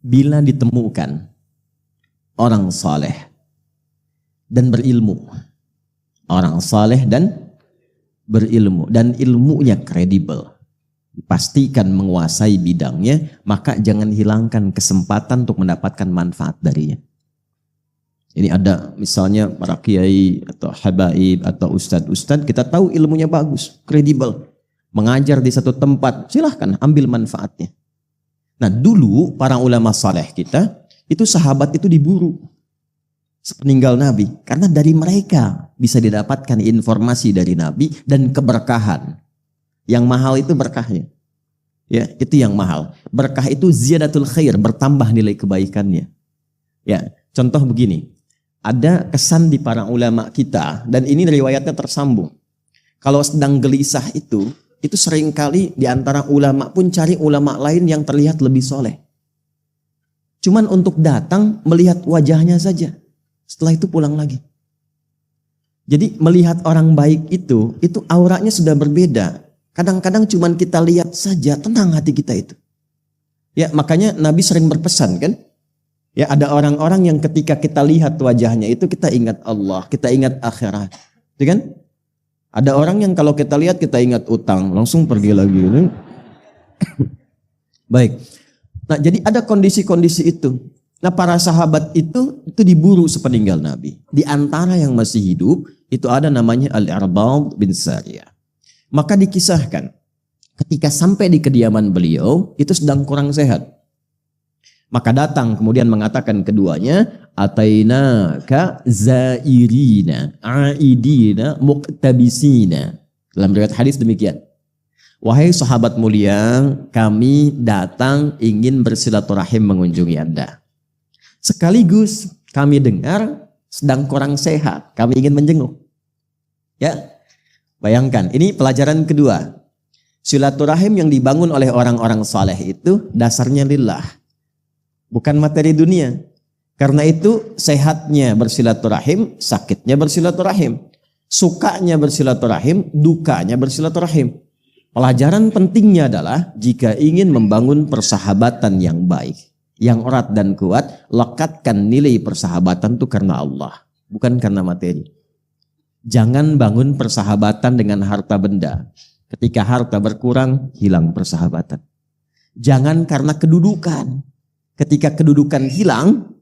bila ditemukan orang saleh dan berilmu, orang saleh dan berilmu, dan ilmunya kredibel, dipastikan menguasai bidangnya, maka jangan hilangkan kesempatan untuk mendapatkan manfaat darinya. Ini ada misalnya para kiai atau habaib atau ustadz-ustadz, kita tahu ilmunya bagus, kredibel, mengajar di satu tempat, silahkan ambil manfaatnya. Nah dulu para ulama saleh kita, itu sahabat itu diburu sepeninggal Nabi, karena dari mereka bisa didapatkan informasi dari Nabi dan keberkahan. Yang mahal itu berkahnya. Ya, itu yang mahal. Berkah itu ziyadatul khair, bertambah nilai kebaikannya. Ya, contoh begini. Ada kesan di para ulama kita, dan ini riwayatnya tersambung. Kalau sedang gelisah itu seringkali di antara ulama pun cari ulama lain yang terlihat lebih soleh. Cuman untuk datang melihat wajahnya saja. Setelah itu pulang lagi. Jadi melihat orang baik itu auranya sudah berbeda. Kadang-kadang cuman kita lihat saja, tenang hati kita itu. Ya, makanya Nabi sering berpesan kan? Ya, ada orang-orang yang ketika kita lihat wajahnya itu kita ingat Allah, kita ingat akhirat. Itu kan? Ada orang yang kalau kita lihat kita ingat utang, langsung pergi lagi. Baik. Nah, jadi ada kondisi-kondisi itu. Nah, para sahabat itu diburu sepeninggal Nabi. Di antara yang masih hidup itu ada namanya Al-Irbad bin Sariyah. Maka dikisahkan ketika sampai di kediaman beliau itu sedang kurang sehat. Maka datang kemudian mengatakan keduanya, atainaka zairina aidina muqtabisina. Dalam riwayat hadis demikian. Wahai sahabat mulia, kami datang ingin bersilaturahim mengunjungi Anda. Sekaligus kami dengar sedang kurang sehat, kami ingin menjenguk. Ya. Bayangkan, ini pelajaran kedua. Silaturahim yang dibangun oleh orang-orang saleh itu dasarnya lillah. Bukan materi dunia. Karena itu sehatnya bersilaturahim, sakitnya bersilaturahim. Sukanya bersilaturahim, dukanya bersilaturahim. Pelajaran pentingnya adalah jika ingin membangun persahabatan yang baik, yang erat dan kuat, lekatkan nilai persahabatan itu karena Allah, bukan karena materi. Jangan bangun persahabatan dengan harta benda. Ketika harta berkurang, hilang persahabatan. Jangan karena kedudukan. Ketika kedudukan hilang,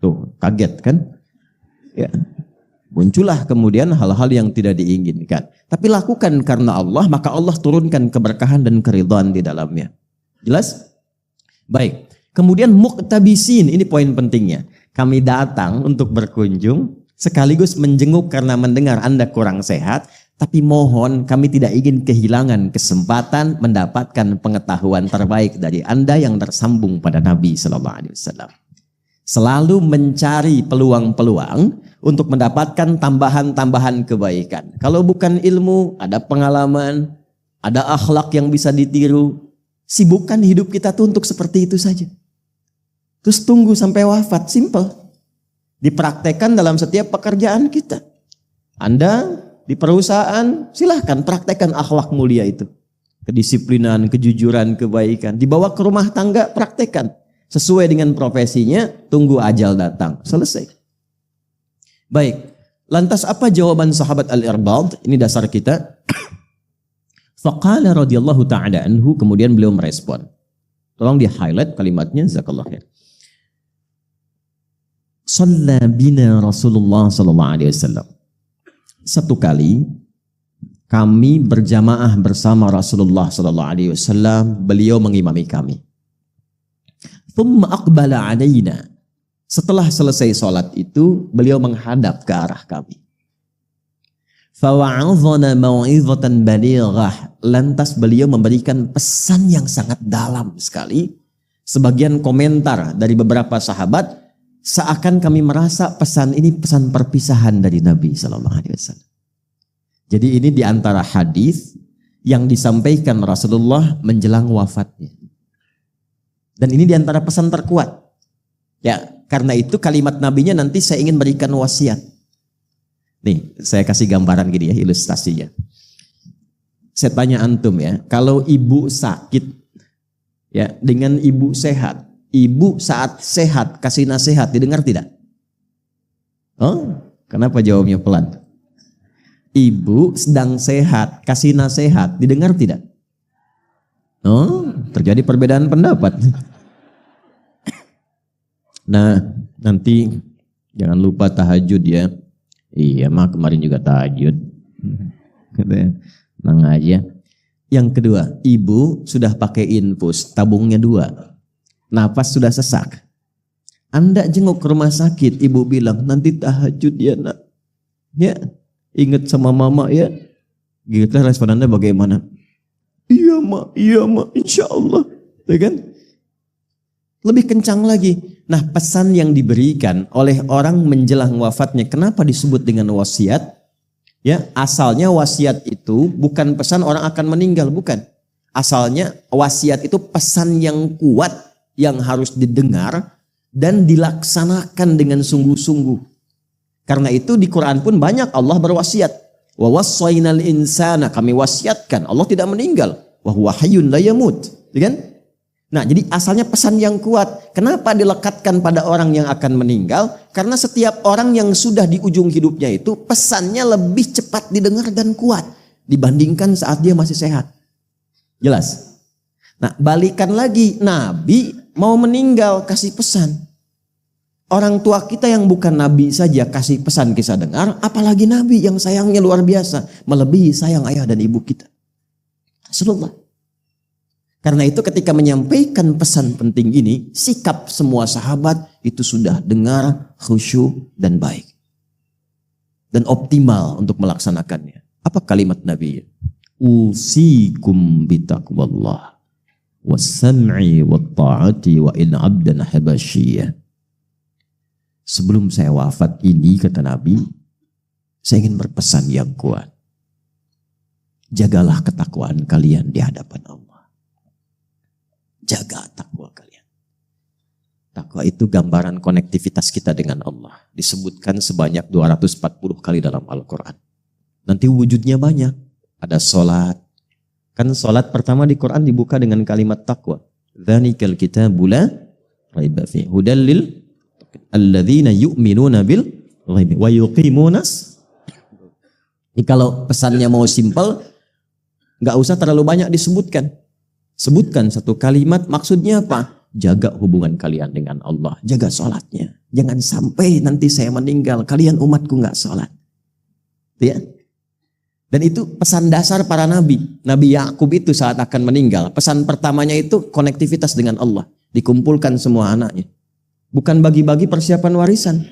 tuh kaget kan? Ya. Muncullah kemudian hal-hal yang tidak diinginkan. Tapi lakukan karena Allah, maka Allah turunkan keberkahan dan keridhaan di dalamnya. Jelas? Baik. Kemudian muqtabisin, ini poin pentingnya. Kami datang untuk berkunjung, sekaligus menjenguk karena mendengar Anda kurang sehat, tapi mohon kami tidak ingin kehilangan kesempatan mendapatkan pengetahuan terbaik dari Anda yang tersambung pada Nabi Sallallahu Alaihi Wasallam. Selalu mencari peluang-peluang untuk mendapatkan tambahan-tambahan kebaikan. Kalau bukan ilmu, ada pengalaman, ada akhlak yang bisa ditiru. Sibukkan hidup kita tuh untuk seperti itu saja. Terus tunggu sampai wafat, simple. Dipraktekkan dalam setiap pekerjaan kita. Anda di perusahaan, silahkan praktekkan akhlak mulia itu. Kedisiplinan, kejujuran, kebaikan. Dibawa ke rumah tangga, praktekkan. Sesuai dengan profesinya, tunggu ajal datang. Selesai. Baik, lantas apa jawaban sahabat Al-Irbad? Ini dasar kita. Faqala radhiyallahu ta'ala anhu, kemudian beliau merespon. Tolong di highlight kalimatnya, jazakallah khair. Shalla bina Rasulullah sallallahu alaihi wasallam. Satu kali kami berjamaah bersama Rasulullah sallallahu alaihi wasallam, beliau mengimami kami. Thumma aqbala alaina. Setelah selesai salat itu, beliau menghadap ke arah kami. Fawa'adhana mau'izatan balighah. Lantas beliau memberikan pesan yang sangat dalam sekali. Sebagian komentar dari beberapa sahabat seakan kami merasa pesan ini pesan perpisahan dari Nabi Sallallahu Alaihi Wasallam. Jadi ini diantara hadis yang disampaikan Rasulullah menjelang wafatnya. Dan ini diantara pesan terkuat. Ya, karena itu kalimat nabinya nanti saya ingin berikan wasiat. Nih, saya kasih gambaran gini ya, ilustrasinya. Saya tanya antum ya, kalau ibu sakit ya dengan ibu sehat, Ibu saat sehat kasih nasihat didengar tidak? Oh, kenapa jawabnya pelan? Ibu sedang sehat kasih nasihat didengar tidak? Oh, terjadi perbedaan pendapat. Nah, nanti jangan lupa tahajud ya. Iya, mah kemarin juga tahajud. Tenang aja. Yang kedua, ibu sudah pakai infus, tabungnya 2. Nafas sudah sesak. Anda jenguk ke rumah sakit, ibu bilang, nanti tahajud ya nak. Ya, ingat sama mama ya. Gitu respon Anda bagaimana? Iya mak, insya Allah. Ya kan? Lebih kencang lagi. Nah, pesan yang diberikan oleh orang menjelang wafatnya, kenapa disebut dengan wasiat? Ya, asalnya wasiat itu bukan pesan orang akan meninggal, bukan. Asalnya wasiat itu pesan yang kuat yang harus didengar dan dilaksanakan dengan sungguh-sungguh. Karena itu di Quran pun banyak Allah berwasiat. Wa wassaynal insana, kami wasiatkan. Allah tidak meninggal. Wa huwa hayyun la yamut. Ya kan? Nah, jadi asalnya pesan yang kuat. Kenapa dilekatkan pada orang yang akan meninggal? Karena setiap orang yang sudah di ujung hidupnya itu pesannya lebih cepat didengar dan kuat dibandingkan saat dia masih sehat. Jelas? Nah, balikan lagi, Nabi mau meninggal kasih pesan. Orang tua kita yang bukan Nabi saja kasih pesan kita dengar, apalagi Nabi yang sayangnya luar biasa, melebihi sayang ayah dan ibu kita. Rasulullah. Karena itu ketika menyampaikan pesan penting ini, sikap semua sahabat itu sudah dengar, khusyuk dan baik. Dan optimal untuk melaksanakannya. Apa kalimat Nabi? Usikum bitaqwallah was-sam'i wat-ta'ati wa in 'abdan habasyiyah. Sebelum saya wafat ini, kata Nabi, saya ingin berpesan yang kuat. Jagalah ketakwaan kalian di hadapan Allah. Jaga takwa kalian. Takwa itu gambaran konektivitas kita dengan Allah. Disebutkan sebanyak 240 kali dalam Al-Quran. Nanti wujudnya banyak. Ada sholat. Kan sholat pertama di Quran dibuka dengan kalimat takwa. Dzanikal kitabu la raiba fihi hudal lil alladzina yu'minuna bil ghaibi wa yuqimunas. Ini kalau pesannya mau simpel, nggak usah terlalu banyak disebutkan. Sebutkan satu kalimat, maksudnya apa? Jaga hubungan kalian dengan Allah. Jaga sholatnya. Jangan sampai nanti saya meninggal, kalian umatku nggak sholat. Ya. Dan itu pesan dasar para nabi. Nabi Yakub itu saat akan meninggal, pesan pertamanya itu konektivitas dengan Allah. Dikumpulkan semua anaknya. Bukan bagi-bagi persiapan warisan.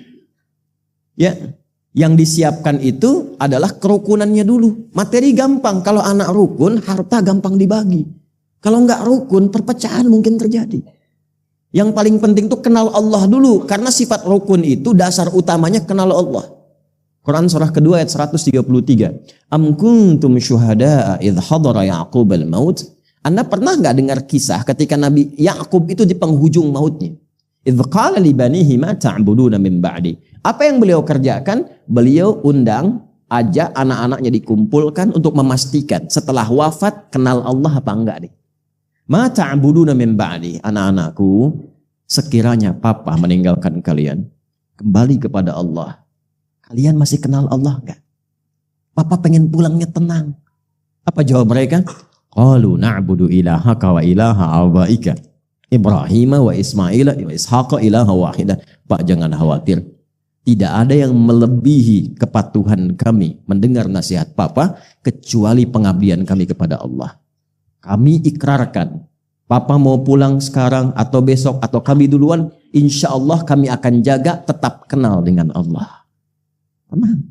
Ya. Yang disiapkan itu adalah kerukunannya dulu. Materi gampang, kalau anak rukun, harta gampang dibagi. Kalau enggak rukun, perpecahan mungkin terjadi. Yang paling penting itu kenal Allah dulu. Karena sifat rukun itu dasar utamanya kenal Allah. Quran surah kedua ayat 133. Am kuntum syuhada'a idh hadara Ya'qub al-maut. Anda pernah enggak dengar kisah ketika Nabi Ya'qub itu di penghujung mautnya? Idh qala li banihi ma ta'buduna min ba'di. Apa yang beliau kerjakan? Beliau undang, ajak anak-anaknya dikumpulkan untuk memastikan setelah wafat kenal Allah apa enggak nih. Ma ta'buduna min ba'di, anak-anakku, sekiranya papa meninggalkan kalian, kembali kepada Allah. Kalian masih kenal Allah enggak? Papa pengen pulangnya tenang. Apa jawab mereka? Qalu na'budu ilahaka wa ilaha abaika Ibrahim wa Ismail wa Ishaq ilaha wahidah. Pak, jangan khawatir. Tidak ada yang melebihi kepatuhan kami mendengar nasihat papa kecuali pengabdian kami kepada Allah. Kami ikrarkan, papa mau pulang sekarang atau besok atau kami duluan, insya Allah kami akan jaga tetap kenal dengan Allah. Tenang.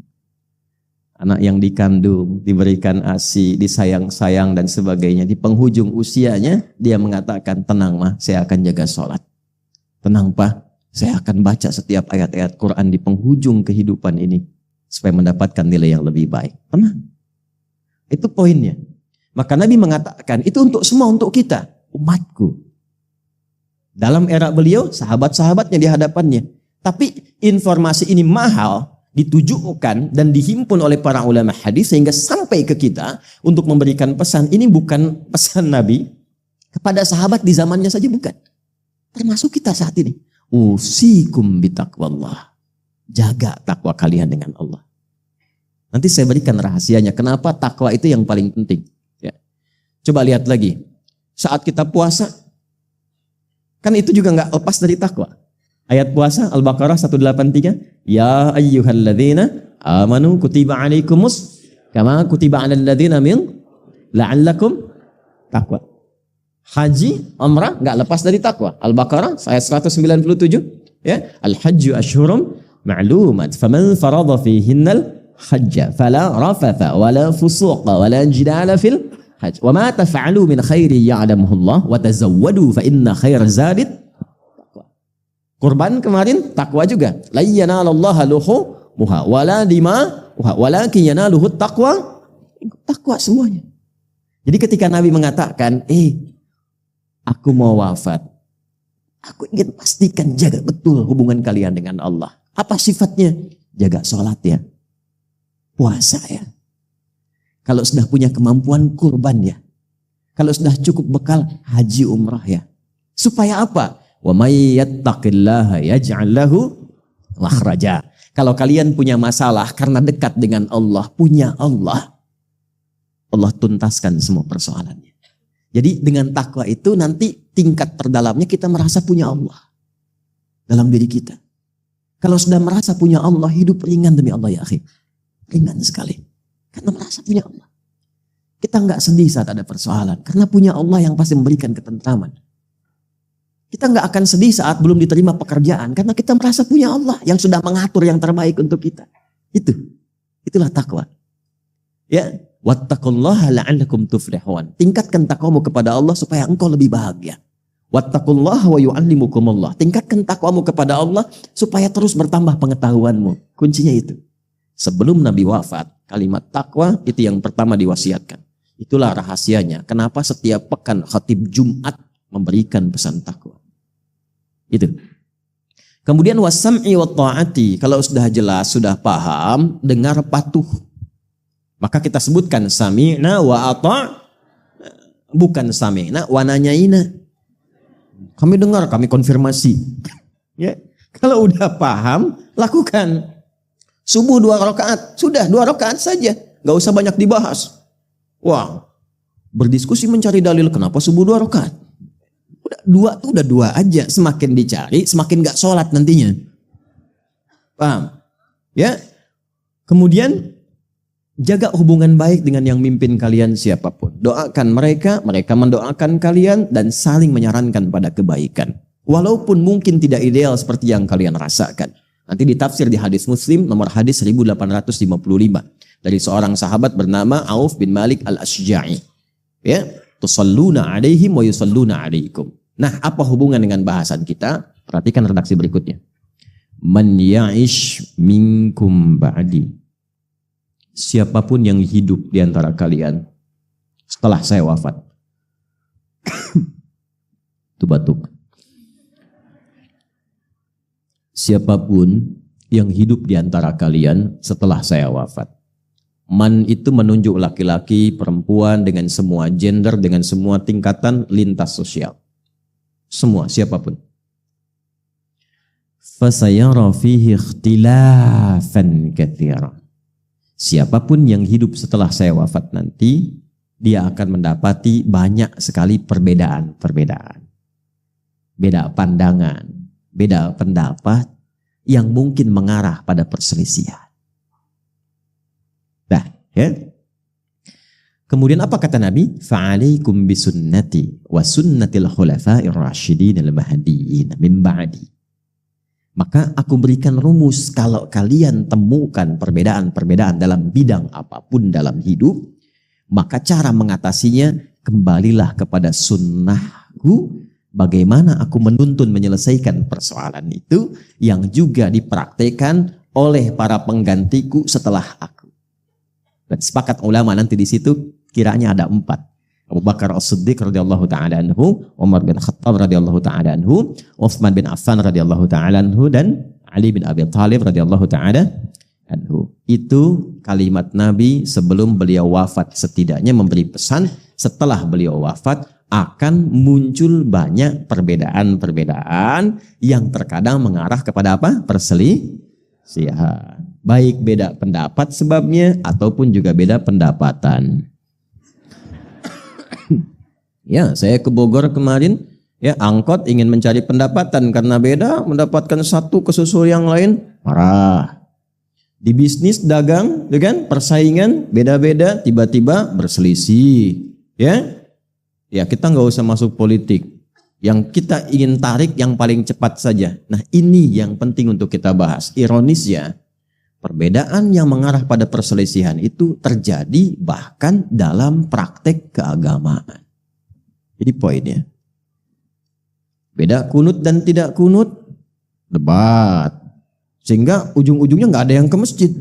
Anak yang dikandung, diberikan ASI, disayang-sayang dan sebagainya. Di penghujung usianya, dia mengatakan, tenang mah, saya akan jaga sholat. Tenang pak, saya akan baca setiap ayat-ayat Quran di penghujung kehidupan ini. Supaya mendapatkan nilai yang lebih baik. Tenang. Itu poinnya. Maka Nabi mengatakan, itu untuk semua, untuk kita, umatku. Dalam era beliau, sahabat-sahabatnya di hadapannya. Tapi informasi ini mahal, ditujukan dan dihimpun oleh para ulama hadis sehingga sampai ke kita untuk memberikan pesan. Ini bukan pesan Nabi kepada sahabat di zamannya saja, bukan. Termasuk kita saat ini. Usikum bitaqwallah. Jaga takwa kalian dengan Allah. Nanti saya berikan rahasianya. Kenapa takwa itu yang paling penting. Ya. Coba lihat lagi. Saat kita puasa, kan itu juga nggak lepas dari takwa. Ayat puasa Al-Baqarah 183. Ya ayyuhalladzina amanu kutiba alaikumus kama kutiba alal ladzina min la'allakum takwa. Haji, umrah nggak lepas dari takwa. Al-Baqarah ayat 197. Ya, al-hajju ashhurum ma'lumat. Faman farada fihinnal hajja fala rafatha wala fusuqa wala jidala fil hajj. Wa ma taf'alu min khairi ya'lamuhu Allah wa tazawwadu fa inna khairaz zadit taqwa. Kurban kemarin takwa juga. La yanalallaha luhumuha wala dima'uha walakin yanaluhu taqwa. Takwa semuanya. Jadi ketika Nabi mengatakan, aku mau wafat. Aku ingin pastikan jaga betul hubungan kalian dengan Allah. Apa sifatnya? Jaga sholat ya. Puasa ya. Kalau sudah punya kemampuan kurban ya. Kalau sudah cukup bekal haji umrah ya. Supaya apa? Wa may yattaqillaha yaj'al lahu makhraja. Kalau kalian punya masalah karena dekat dengan Allah, punya Allah tuntaskan semua persoalannya. Jadi dengan takwa itu nanti tingkat terdalamnya kita merasa punya Allah dalam diri kita. Kalau sudah merasa punya Allah, hidup ringan demi Allah ya akhi. Ringan sekali. Karena merasa punya Allah. Kita nggak sedih saat ada persoalan. Karena punya Allah yang pasti memberikan ketentraman. Kita nggak akan sedih saat belum diterima pekerjaan. Karena kita merasa punya Allah yang sudah mengatur yang terbaik untuk kita. Itulah takwa. Ya. Wattaqullaha la'allakum tuflihun. Tingkatkan takwamu kepada Allah supaya engkau lebih bahagia. Wattaqullaha wa yu'allimukumullah. Tingkatkan takwamu kepada Allah supaya terus bertambah pengetahuanmu. Kuncinya itu. Sebelum Nabi wafat, kalimat takwa itu yang pertama diwasiatkan. Itulah rahasianya. Kenapa setiap pekan khatib Jumat memberikan pesan takwa. Itu. Kemudian wasam'i wa ta'ati. Kalau sudah jelas, sudah paham, dengar patuh. Maka kita sebutkan sami'na wa ata', bukan sami'na wa nanyaina. Kami dengar, kami konfirmasi. Ya, kalau udah paham, lakukan. Subuh 2 rakaat, sudah 2 rakaat saja, nggak usah banyak dibahas. Wah, berdiskusi mencari dalil kenapa subuh 2 rakaat. Udah dua aja, semakin dicari, semakin nggak sholat nantinya. Paham? Ya. Kemudian jaga hubungan baik dengan yang mimpin kalian siapapun. Doakan mereka mendoakan kalian dan saling menyarankan pada kebaikan. Walaupun mungkin tidak ideal seperti yang kalian rasakan. Nanti ditafsir di hadis Muslim nomor hadis 1855 dari seorang sahabat bernama Auf bin Malik al-Ashja'i. Ya, tusalluna alaihim wa yusalluna alaikum. Nah, apa hubungan dengan bahasan kita? Perhatikan redaksi berikutnya. Man ya'ish minkum ba'di. Siapapun yang hidup di antara kalian setelah saya wafat. Itu batuk. Siapapun yang hidup di antara kalian setelah saya wafat. Man itu menunjuk laki-laki, perempuan, dengan semua gender, dengan semua tingkatan lintas sosial. Semua, siapapun. Fasayara fihi ikhtilafan katsira. Siapapun yang hidup setelah saya wafat nanti, dia akan mendapati banyak sekali perbedaan-perbedaan. Beda pandangan, beda pendapat yang mungkin mengarah pada perselisihan. Nah, ya. Kemudian apa kata Nabi? Fa'alaikum bisunnati wa sunnatil khulafa'ir rasyidin al-mahdiyyin min ba'di. Maka aku berikan rumus, kalau kalian temukan perbedaan-perbedaan dalam bidang apapun dalam hidup, maka cara mengatasinya kembalilah kepada sunnahku, bagaimana aku menuntun menyelesaikan persoalan itu yang juga dipraktekkan oleh para penggantiku setelah aku. Dan sepakat ulama nanti di situ kiranya ada 4. Abu Bakar As-Siddiq radhiyallahu taala anhu, Umar bin Khattab radhiyallahu taala anhu, Utsman bin Affan radhiyallahu taala anhu, dan Ali bin Abi Thalib radhiyallahu taala anhu. Itu kalimat Nabi sebelum beliau wafat, setidaknya memberi pesan setelah beliau wafat, akan muncul banyak perbedaan-perbedaan yang terkadang mengarah kepada apa? Perselisihan. Baik beda pendapat sebabnya ataupun juga beda pendapatan. Ya, saya ke Bogor kemarin, ya angkot ingin mencari pendapatan karena beda, mendapatkan satu kesusul yang lain, marah. Di bisnis dagang, kan persaingan beda-beda, tiba-tiba berselisih, ya. Ya kita nggak usah masuk politik. Yang kita ingin tarik yang paling cepat saja. Nah ini yang penting untuk kita bahas. Ironisnya, perbedaan yang mengarah pada perselisihan itu terjadi bahkan dalam praktek keagamaan. Jadi poinnya, beda kunut dan tidak kunut, debat. Sehingga ujung-ujungnya nggak ada yang ke masjid.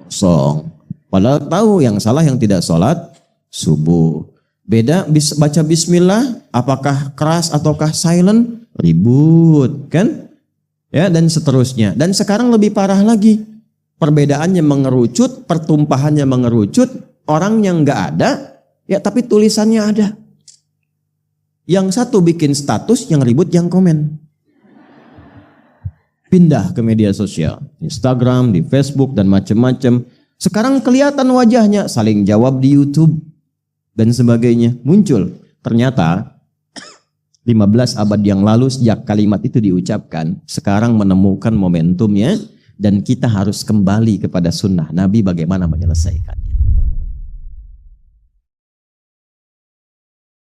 Kosong. Padahal tahu yang salah yang tidak sholat subuh. Beda baca bismillah, apakah keras ataukah silent, ribut, kan? Ya, dan seterusnya. Dan sekarang lebih parah lagi. Perbedaannya mengerucut, pertumpahannya mengerucut, orang yang nggak ada, ya tapi tulisannya ada. Yang satu bikin status, yang ribut yang komen. Pindah ke media sosial, Instagram, di Facebook dan macam-macam. Sekarang kelihatan wajahnya, saling jawab di YouTube. Dan sebagainya muncul. Ternyata 15 abad yang lalu sejak kalimat itu diucapkan, sekarang menemukan momentumnya dan kita harus kembali kepada sunnah Nabi bagaimana menyelesaikan.